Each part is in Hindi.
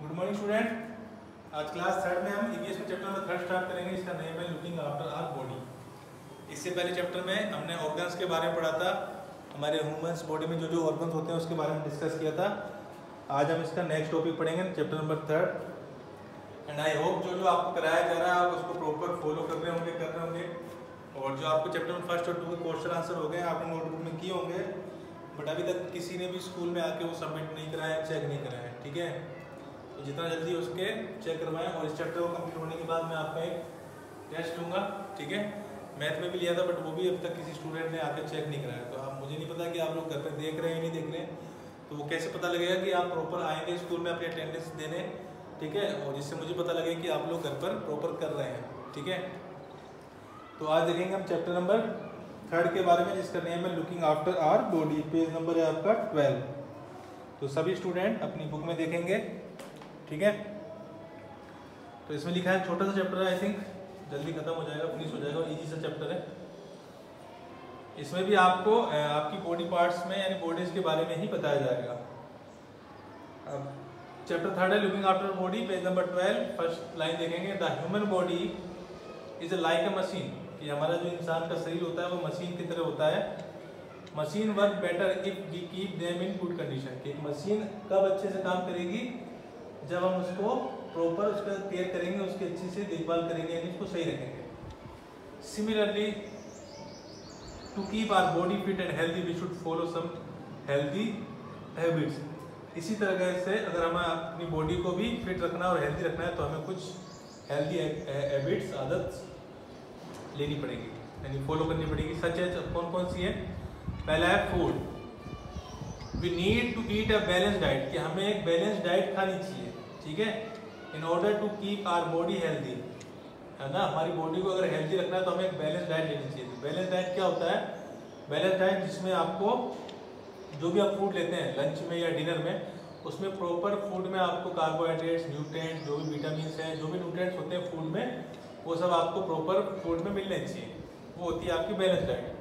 Good morning student. आज क्लास थर्ड में हम ईवीएस में चैप्टर नंबर 3 स्टार्ट करेंगे। इसका नेम है लुकिंग आफ्टर आवर बॉडी। इससे पहले चैप्टर में हमने ऑर्गन्स के बारे में पढ़ा था। हमारे ह्यूमंस बॉडी में जो जो ऑर्गन्स होते हैं उसके बारे में डिस्कस किया था। आज हम इसका नेक्स्ट टॉपिक पढ़ेंगे, chapter number 3। And I hope जो जो आपको कराया जा रहा है आप उसको प्रॉपर फॉलो कर रहे होंगे। और जो आपको चैप्टर नंबर 1 और 2 के क्वेश्चन आंसर हो गए आपने नोटबुक में किए होंगे, बट अभी तक किसी ने भी स्कूल में आके वो सबमिट नहीं कराया, चेक नहीं कराया, ठीक है। तो जितना जल्दी उसके चेक करवाएं। और इस चैप्टर को कंप्लीट होने के बाद मैं आपका एक टेस्ट लूँगा, ठीक है। मैथ में भी लिया था बट वो भी अब तक किसी स्टूडेंट ने आके चेक नहीं कराया। तो आप मुझे नहीं पता कि आप लोग घर पे देख रहे हैं या नहीं देख रहे हैं, तो वो कैसे पता लगेगा कि आप प्रॉपर आएंगे स्कूल में अपनी अटेंडेंस देने, ठीक है। और जिससे मुझे पता लगे कि आप लोग घर पर प्रॉपर कर रहे हैं, ठीक है। तो आज देखेंगे हम चैप्टर नंबर 3 के बारे में, जिसका नेम है looking after our body. Page number है आपका 12। तो सभी स्टूडेंट अपनी बुक में देखेंगे, ठीक है। तो इसमें लिखा है, छोटा सा चैप्टर है, आई थिंक जल्दी खत्म हो जाएगा, फिनिश हो जाएगा, इजी सा चैप्टर है। इसमें भी आपको आपकी बॉडी पार्ट्स में यानी बॉडीज के बारे में ही बताया जाएगा। अब चैप्टर 3 है looking after body, page number 12। First line देखेंगे, the human body is like a machine, कि हमारा जो इंसान का शरीर होता है वो मशीन की तरह होता है। Machine work better if we keep them in good condition, कि मशीन कब अच्छे से काम करेगी, जब हम उसको प्रॉपर उसका केयर करेंगे, उसकी अच्छी से देखभाल करेंगे, यानी उसको सही रखेंगे। Similarly to keep our body fit and healthy we should follow some healthy habits. इसी तरह से अगर हमें अपनी बॉडी को भी फिट रखना और हेल्दी रखना है तो हमें कुछ हेल्दी हैबिट्स, आदत लेनी पड़ेगी, यानी फॉलो करनी पड़ेगी। सच है, कौन कौन सी है? पहला है food. We need to eat a balance diet, कि हमें एक बैलेंस डाइट खानी चाहिए, ठीक है, in order to keep our body healthy, है ना। हमारी बॉडी को अगर हेल्दी रखना है तो हमें एक बैलेंस डाइट लेनी चाहिए। तो बैलेंस डाइट क्या होता है? बैलेंस डाइट जिसमें आपको जो भी आप फूड लेते हैं लंच में या डिनर में, उसमें प्रॉपर फूड में आपको कार्बोहाइड्रेट्स, न्यूट्रिएंट्स, जो भी विटामिन्स हैं, जो भी न्यूट्रिएंट्स होते हैं फूड में, वो सब आपको प्रॉपर फूड में मिलने चाहिए। वो होती है आपकी balance diet.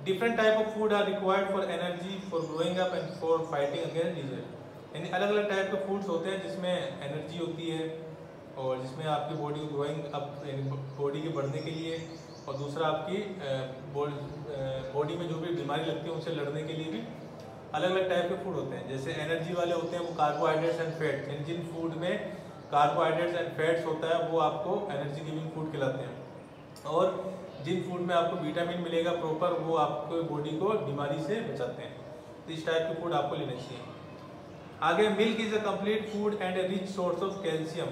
Different type of food are required for energy, for growing up and for fighting against disease, यानी अलग अलग टाइप के फूड्स होते हैं जिसमें एनर्जी होती है और जिसमें आपकी बॉडी को ग्रोइंग अप, बॉडी के बढ़ने के लिए, और दूसरा आपकी बॉडी में जो भी बीमारी लगती है उनसे लड़ने के लिए भी अलग अलग टाइप के फूड होते हैं। जैसे एनर्जी वाले होते हैं वो कार्बोहाइड्रेट्स एंड फैट्स, यानी जिन फूड में कार्बोहाइड्रेट्स एंड फैट्स होता है वो आपको एनर्जी गिविंग फूड खिलाते हैं। और जिन फूड में आपको विटामिन मिलेगा प्रॉपर, वो आपको बॉडी को बीमारी से बचाते हैं। तो इस टाइप के फूड आपको लेने चाहिए। आगे, milk is a complete food and A rich source of calcium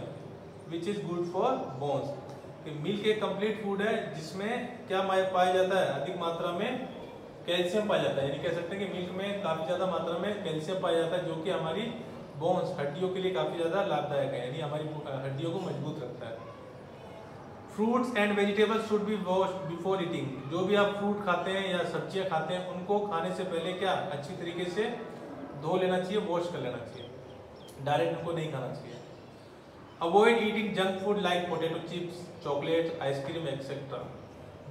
which is good for bones. Milk एक कंप्लीट फूड है जिसमें क्या पाया जाता है? अधिक मात्रा में कैल्शियम पाया जाता है, यानी कह सकते हैं कि मिल्क में काफ़ी ज़्यादा मात्रा में कैल्शियम पाया जाता है, जो कि हमारी बोन्स, हड्डियों के लिए काफ़ी ज़्यादा लाभदायक है, यानी हमारी हड्डियों को मजबूत रखता है। Fruits and vegetables should be washed before eating, जो भी आप फ्रूट खाते हैं या सब्जियां खाते हैं उनको खाने से पहले क्या अच्छी तरीके से धो लेना चाहिए, वॉश कर लेना चाहिए, डायरेक्ट उनको नहीं खाना चाहिए। Avoid eating junk food like potato chips, chocolate, ice cream etcetera.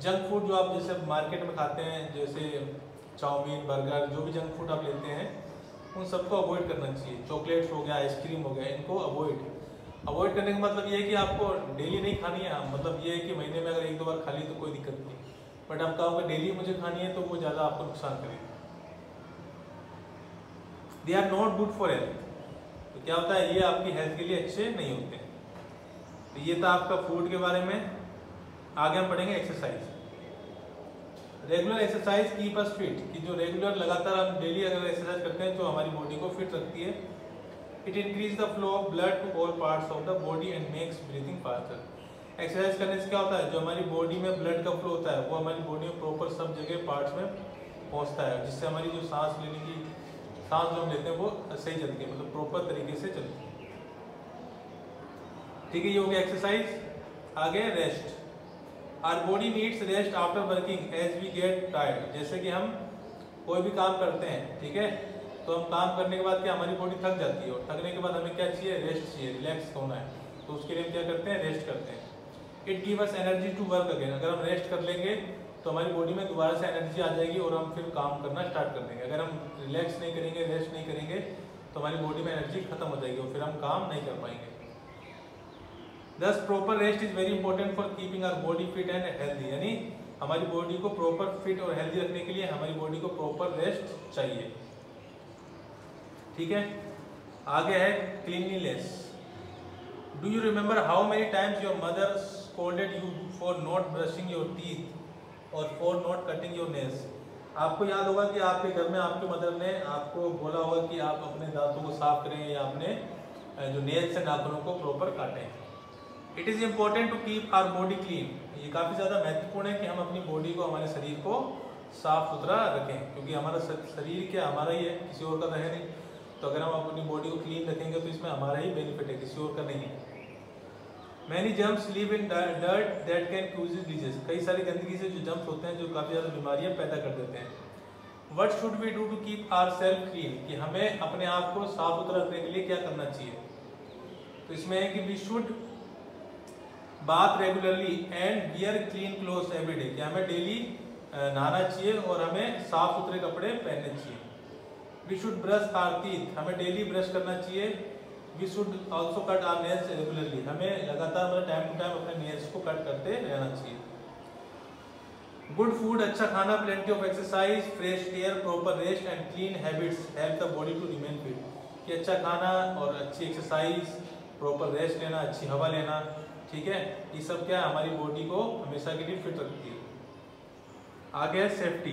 Junk food जो आप जैसे मार्केट में खाते हैं, जैसे चाउमीन, बर्गर, जो भी जंक फूड आप लेते हैं उन सबको अवॉइड करना चाहिए। चॉकलेट्स हो गया, आइसक्रीम हो गया, इनको अवॉइड करने का मतलब ये है कि आपको डेली नहीं खानी है। मतलब ये है कि महीने में अगर 1-2 बार खा ली तो कोई दिक्कत नहीं, बट आप कहोगे डेली मुझे खानी है तो वो ज़्यादा आपको नुकसान करेगी। They are not good for health, तो क्या होता है, ये आपकी हेल्थ के लिए अच्छे नहीं होते। तो ये था आपका फूड के बारे में। आगे हम पढ़ेंगे exercise. Regular exercise keep us fit, कि जो रेगुलर लगातार हम डेली अगर एक्सरसाइज करते हैं तो हमारी बॉडी को फिट रखती है। It increase the flow of blood to all parts of the body and makes breathing faster. Exercise करने से क्या होता है, जो हमारी बॉडी में ब्लड का फ्लो होता है वो हमारी बॉडी में प्रॉपर सब जगह पार्ट्स में पहुंचता है, जिससे हमारी जो सांस लेने की, सांस जो हम लेते हैं वो सही चलती है, मतलब प्रॉपर तरीके से चलती है, ठीक है। ये हो गया एक्सरसाइज। आगे rest. Our body needs rest after working as we get tired, जैसे कि हम कोई भी काम करते हैं, ठीक है, तो हम काम करने के बाद क्या हमारी बॉडी थक जाती है, और थकने के बाद हमें क्या चाहिए? रेस्ट चाहिए, रिलैक्स होना है। तो उसके लिए हम क्या करते हैं? रेस्ट करते हैं। It give us energy to work again, अगर हम रेस्ट कर लेंगे तो हमारी बॉडी में दोबारा से एनर्जी आ जाएगी और हम फिर काम करना स्टार्ट कर देंगे। अगर हम रिलैक्स नहीं करेंगे, रेस्ट नहीं करेंगे, तो हमारी बॉडी में एनर्जी खत्म हो जाएगी और फिर हम काम नहीं कर पाएंगे। Thus proper rest is very important for keeping our body fit and healthy, यानी हमारी बॉडी को प्रॉपर फिट और हेल्दी रखने के लिए हमारी बॉडी को प्रॉपर रेस्ट चाहिए। ठीक है, आगे है cleanliness. Do you remember how many times your mother scolded you for not brushing your teeth or for not cutting your nails. आपको याद होगा कि आपके घर में आपकी मदर ने आपको बोला होगा कि आप अपने दांतों को साफ करें या अपने जो नेल्स से नाखूनों को प्रॉपर काटें। It is important to keep our body clean. ये काफ़ी ज़्यादा महत्वपूर्ण है कि हम अपनी बॉडी को, हमारे शरीर को साफ सुथरा रखें, क्योंकि हमारा शरीर क्या हमारा ही है, किसी और का तो है नहीं। तो अगर हम अपनी बॉडी को क्लीन रखेंगे तो इसमें हमारा ही बेनिफिट है, किसी और का नहीं है। Many germs live in dirt that can cause disease. कई सारी गंदगी से जो जर्म्स होते हैं जो काफ़ी ज़्यादा बीमारियां पैदा कर देते हैं। What should we do to keep our self clean, कि हमें अपने आप को साफ सुथरा रखने के लिए क्या करना चाहिए। तो इसमें है कि we should bath regularly and wear clean clothes every day, कि हमें डेली नहाना चाहिए और हमें साफ सुथरे कपड़े पहनने चाहिए। We should brush our teeth, हमें डेली ब्रश करना चाहिए। We should also cut our nails regularly, हमें लगातार टाइम टू टाइम अपने नेल्स को कट करते रहना चाहिए। गुड फूड, अच्छा खाना, plenty of exercise, fresh air, proper rest and clean habits help the body to remain fit. कि अच्छा खाना और अच्छी एक्सरसाइज, प्रॉपर रेस्ट लेना, अच्छी हवा लेना, ठीक है, ये सब क्या हमारी बॉडी को हमेशा के लिए फिट रखती है। आगे है safety.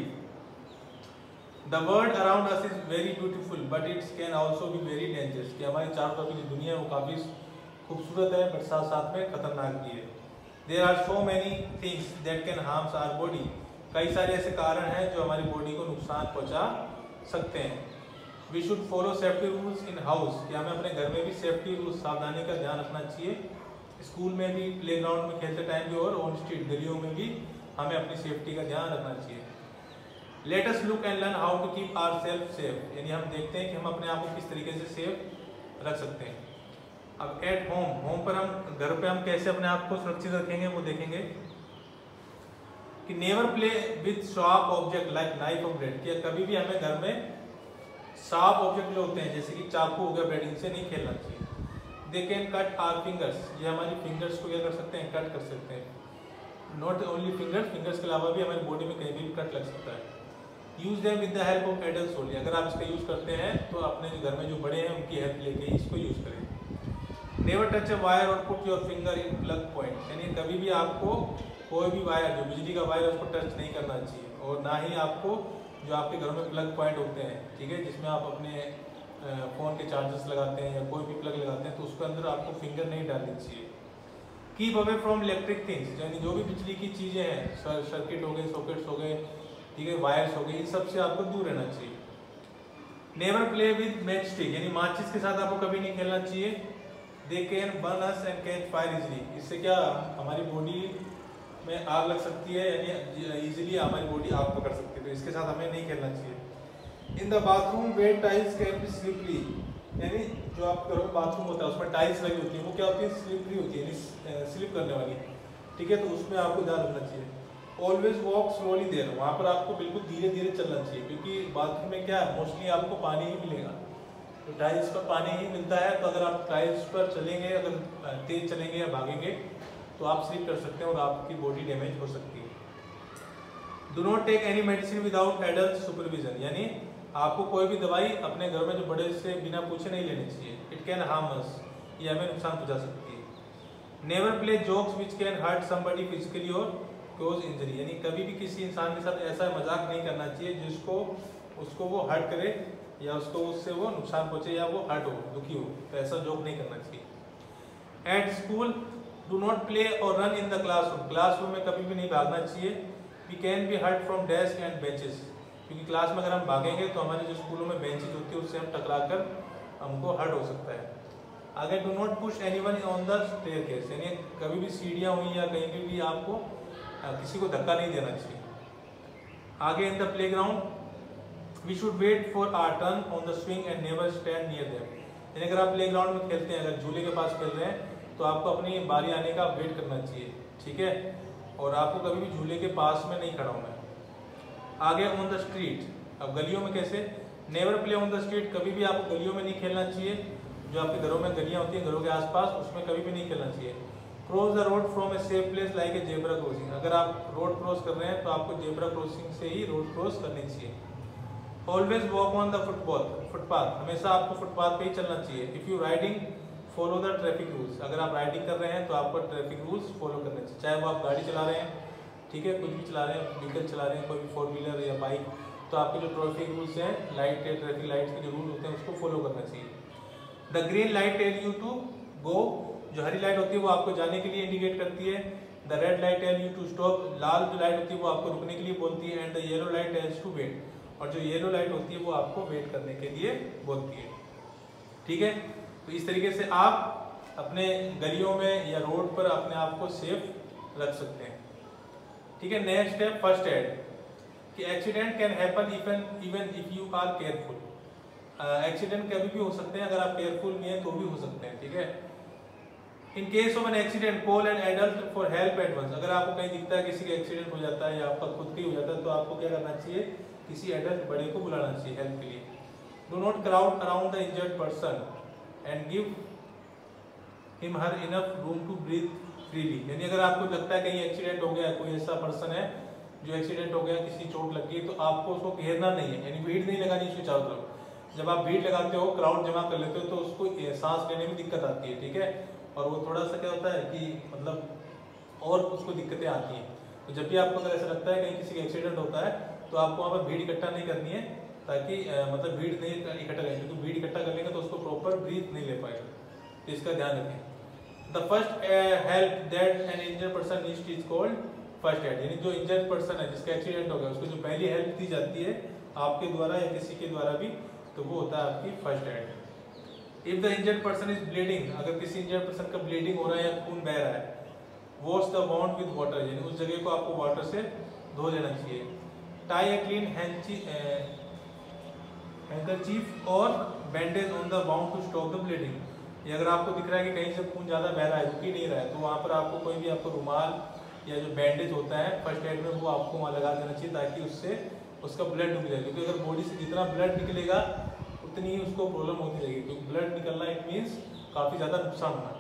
The world around us is very beautiful but it's can also be very dangerous, कि हमारी चारों तरफ की दुनिया है वो काफ़ी खूबसूरत है बट साथ साथ में खतरनाक भी है। There are so many things that can harms our body, कई सारे ऐसे कारण हैं जो हमारी बॉडी को नुकसान पहुंचा सकते हैं। We should follow safety rules in house, कि हमें अपने घर में भी सेफ्टी रूल्स, सावधानी का ध्यान रखना चाहिए। स्कूल में भी, प्लेग्राउंड में खेलते टाइम भी और ऑन स्ट्रीट गलियों में भी हमें अपनी सेफ्टी का ध्यान रखना चाहिए। Let us look and learn how to keep our self safe, यानी हम देखते हैं कि हम अपने आप को किस तरीके से सेफ रख सकते हैं। अब एट होम पर हम, घर पे हम कैसे अपने आप को सुरक्षित रखेंगे वो देखेंगे। कि never play with sharp object like knife और ब्रेड, कि कभी भी हमें घर में शार्प ऑब्जेक्ट जो होते हैं जैसे कि चाकू हो गया, ब्रेड, इनसे नहीं खेलना चाहिए। They can cut our fingers, ये हमारी फिंगर्स को क्या कर सकते हैं, कट कर सकते हैं। नॉट ओनली फिंगर्स के अलावा भी हमारी बॉडी में कहीं भी कट लग सकता है। Use them with the help of adults only, अगर आप इसका यूज करते हैं तो अपने घर में जो बड़े हैं उनकी हेल्प लेके ही इसको यूज करें। नेवर टच अ वायर और put your finger in plug point, यानी कभी भी आपको कोई भी वायर, जो बिजली का वायर है उसको टच नहीं करना चाहिए, और ना ही आपको जो आपके घरों में प्लग पॉइंट होते हैं, ठीक है, जिसमें आप अपने फ़ोन के चार्जर्स लगाते हैं या कोई भी प्लग लगाते हैं, तो उसके अंदर आपको फिंगर नहीं डालनी चाहिए। Keep away from electric things, यानी जो भी बिजली की चीज़ें हैं, सर्किट हो गए, सॉकेट्स हो गए, ठीक है, वायर्स हो गई, इन सब से आपको दूर रहना चाहिए। Never play with match stick, यानी माचिस के साथ आपको कभी नहीं खेलना चाहिए। They can burn us and catch fire easily, इससे क्या हमारी बॉडी में आग लग सकती है, यानी इजीली हमारी बॉडी आग पकड़ सकती है, तो इसके साथ हमें नहीं खेलना चाहिए। In the bathroom wet tiles can be slippery, यानी जो आप घरों में बाथरूम होता है उसमें टाइल्स लगी होती है, वो क्या होती है, स्लिपरी होती है, स्लिप करने वाली, ठीक है, तो उसमें आपको ध्यान रखना चाहिए। ऑलवेज वॉक स्लोली देयर, वहाँ पर आपको बिल्कुल धीरे धीरे चलना चाहिए, क्योंकि बाथरूम में क्या है, मोस्टली आपको पानी ही मिलेगा, तो टाइल्स पर पानी ही मिलता है, तो अगर आप टाइल्स पर चलेंगे, अगर तेज चलेंगे या भागेंगे तो आप स्लिप कर सकते हैं और आपकी बॉडी डैमेज हो सकती है। Do not take any medicine without adult supervision, यानी आपको कोई भी दवाई अपने घर में जो बड़े से बिना पूछे नहीं लेनी चाहिए। इट कैन हार्म अस, ये हमें नुकसान पहुंचा सकती है। Never play jokes which can hurt somebody physically or cause injury, यानी कभी भी किसी इंसान के साथ ऐसा मजाक नहीं करना चाहिए जिसको उसको वो हर्ट करे या उसको उससे वो नुकसान पहुंचे या वो हर्ट हो, दुखी हो, तो ऐसा जोक नहीं करना चाहिए। At school do not play or run in the classroom, classroom में कभी भी नहीं भागना चाहिए। We can be hurt from desk and benches, क्योंकि क्लास में अगर हम भागेंगे तो हमारे जो स्कूलों में बेंचेज होती है उससे हम टकरा कर हमको हर्ट हो सकता है। आगे do not push anyone on the staircase, यानी कभी भी सीढ़ियाँ हुई या कहीं भी आपको किसी को धक्का नहीं देना चाहिए। आगे in the playground we should wait for our turn on the swing and never stand near them, यानी अगर आप प्लेग्राउंड में खेलते हैं, अगर झूले के पास खेल रहे हैं तो आपको अपनी बारी आने का वेट करना चाहिए, ठीक है, और आपको कभी भी झूले के पास में नहीं खड़ा होना है। आगे ऑन द स्ट्रीट, अब गलियों में कैसे, never play on the street, कभी भी आपको गलियों में नहीं खेलना चाहिए, जो आपके घरों में गलियां होती हैं घरों के आसपास, उसमें कभी भी नहीं खेलना चाहिए। Cross the road from a safe place like a zebra crossing, अगर आप रोड क्रॉस कर रहे हैं तो आपको जेब्रा क्रॉसिंग से ही रोड क्रॉस करनी चाहिए। Always walk on the footpath, हमेशा आपको फुटपाथ पे ही चलना चाहिए। If you riding follow the traffic rules, अगर आप राइडिंग कर रहे हैं तो आपको ट्रैफिक रूल्स फॉलो करने चाहिए, चाहे वो आप गाड़ी चला रहे हैं, ठीक है, कुछ भी चला रहे हैं, व्हीकल चला रहे हैं, कोई भी 4 व्हीलर या बाइक, तो आपके जो ट्रैफिक रूल्स हैं, लाइट है, ट्रैफिक लाइट्स के जो रूल होते हैं उसको फॉलो करना चाहिए। The green light tell you to go, जो हरी लाइट होती है वो आपको जाने के लिए इंडिकेट करती है। The red light tell you to stop, लाल जो लाइट होती है वो आपको रुकने के लिए बोलती है। And the yellow light tells to wait, और जो येलो लाइट होती है वो आपको वेट करने के लिए बोलती है, ठीक है। तो इस तरीके से आप अपने गलियों में या रोड पर अपने आप को सेफ रख सकते हैं, ठीक है। नेक्स्ट स्टेप फर्स्ट एड, कि accident can happen even if you are careful, accident कभी भी हो सकते हैं, अगर आप केयरफुल नहीं है तो भी हो सकते हैं, ठीक है। In case of an accident call an adult for help at once, अगर आपको कहीं दिखता है किसी का एक्सीडेंट हो जाता है या आपका खुद का ही हो जाता है तो आपको क्या करना चाहिए, किसी एडल्ट बड़े को बुलाना चाहिए हेल्प के लिए। Do not crowd around the injured person and give him her enough room to breathe freely, यानी अगर आपको लगता है कहीं एक्सीडेंट हो गया, कोई ऐसा पर्सन है जो एक्सीडेंट हो गया, किसी चोट लग गई, तो आपको उसको घेरना नहीं है, यानी भीड़ नहीं लगानी उसके चारों तरफ। जब आप भीड़ लगाते हो, क्राउड जमा कर लेते हो, तो उसको सांस लेने में दिक्कत आती है, ठीक है, और वो थोड़ा सा क्या होता है कि मतलब और उसको दिक्कतें आती हैं। तो जब भी आपको अगर ऐसा लगता है कहीं किसी का एक्सीडेंट होता है तो आपको वहाँ पर भीड़ इकट्ठा नहीं करनी है, ताकि मतलब भीड़ नहीं इकट्ठा करेंगे, क्योंकि भीड़ इकट्ठा कर लेंगे तो उसको प्रॉपर ब्रीथ नहीं ले पाएगा, तो इसका ध्यान रखें। The first help that N injured person needs is called first aid, यानी जो इंजर्ड पर्सन है जिसका एक्सीडेंट हो गया उसको जो पहली हेल्प दी जाती है आपके द्वारा या किसी के द्वारा भी, तो वो होता है आपकी first aid. If the injured person is bleeding, अगर किसी इंजर्ड पर्सन का ब्लीडिंग हो रहा है या खून बह रहा है, wash the wound with water, यानी उस जगह को आपको वाटर से धो लेना चाहिए। Tie a clean handkerchief or bandage on the wound to stop the bleeding, ये अगर आपको दिख रहा है कि कहीं से खून ज़्यादा बह रहा है, रुक ही नहीं रहा है, तो वहाँ पर आपको कोई भी आपको रुमाल या जो बैंडेज होता है फर्स्ट एड में वो आपको वहाँ लगा देना चाहिए, ताकि उससे उसका ब्लड रुक जाए, क्योंकि अगर बॉडी से जितना ब्लड निकलेगा उतनी ही उसको प्रॉब्लम होती रहेगी, क्योंकि ब्लड निकलना इट मीन्स काफ़ी ज़्यादा नुकसान होना।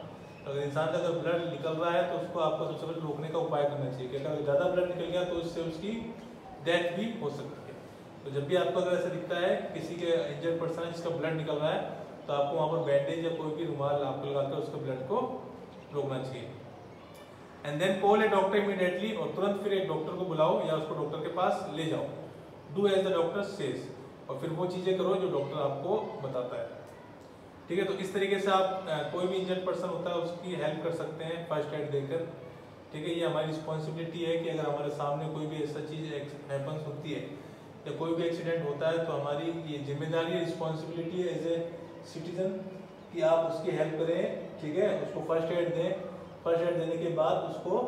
तो अगर इंसान का अगर ब्लड निकल रहा है तो उसको आपको सबसे पहले रोकने का उपाय करना चाहिए, क्योंकि अगर ज़्यादा ब्लड निकल गया तो इससे उसकी डेथ भी हो सकती है। तो जब भी आपको अगर ऐसा दिखता है किसी के इंजर्ड पर्सन है जिसका ब्लड निकल रहा है, तो आपको वहाँ पर बैंडेज या कोई भी रुमाल आपको लगाकर उसके ब्लड को रोकना चाहिए। And then call a doctor immediately, और तुरंत फिर एक डॉक्टर को बुलाओ या उसको डॉक्टर के पास ले जाओ। Do as the doctor says, और फिर वो चीज़ें करो जो डॉक्टर आपको बताता है, ठीक है। तो इस तरीके से आप कोई भी इंजर्ड पर्सन होता है उसकी हेल्प कर सकते हैं फर्स्ट एड देकर, ठीक है। ये हमारी रिस्पॉन्सिबिलिटी है कि अगर हमारे सामने कोई भी ऐसा चीज़ हैपन्स होती है या कोई भी एक्सीडेंट होता है तो हमारी ये जिम्मेदारी है, रिस्पॉन्सिबिलिटी है एज ए सिटीजन कि आप उसकी हेल्प करें, ठीक है, उसको फर्स्ट एड दें। फर्स्ट एड देने के बाद उसको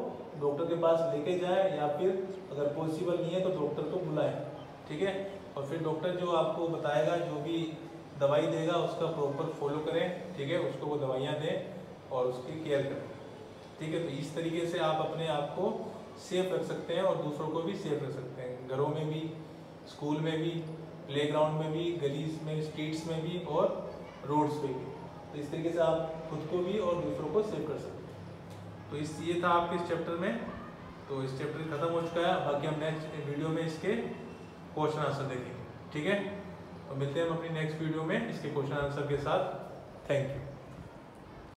डॉक्टर के पास लेके जाएं, या फिर अगर पॉसिबल नहीं है तो डॉक्टर को बुलाएं, ठीक है। और फिर डॉक्टर जो आपको बताएगा, जो भी दवाई देगा उसका प्रॉपर फॉलो करें, ठीक है, उसको वो दवाइयाँ दें और उसकी केयर करें, ठीक है। तो इस तरीके से आप अपने आप को सेफ रख सकते हैं और दूसरों को भी सेफ रख सकते हैं, घरों में भी, स्कूल में भी, प्लेग्राउंड में भी, गलीज में, स्ट्रीट्स में भी और रोड्स पे भी। तो इस तरीके से आप खुद को भी और दूसरों को सेव कर सकते हैं। तो ये था आपके इस चैप्टर में। तो इस चैप्टर खत्म हो चुका है, बाकी हम नेक्स्ट वीडियो में इसके क्वेश्चन आंसर देखेंगे, ठीक है। तो मिलते हैं हम अपनी नेक्स्ट वीडियो में इसके क्वेश्चन आंसर के साथ। Thank you.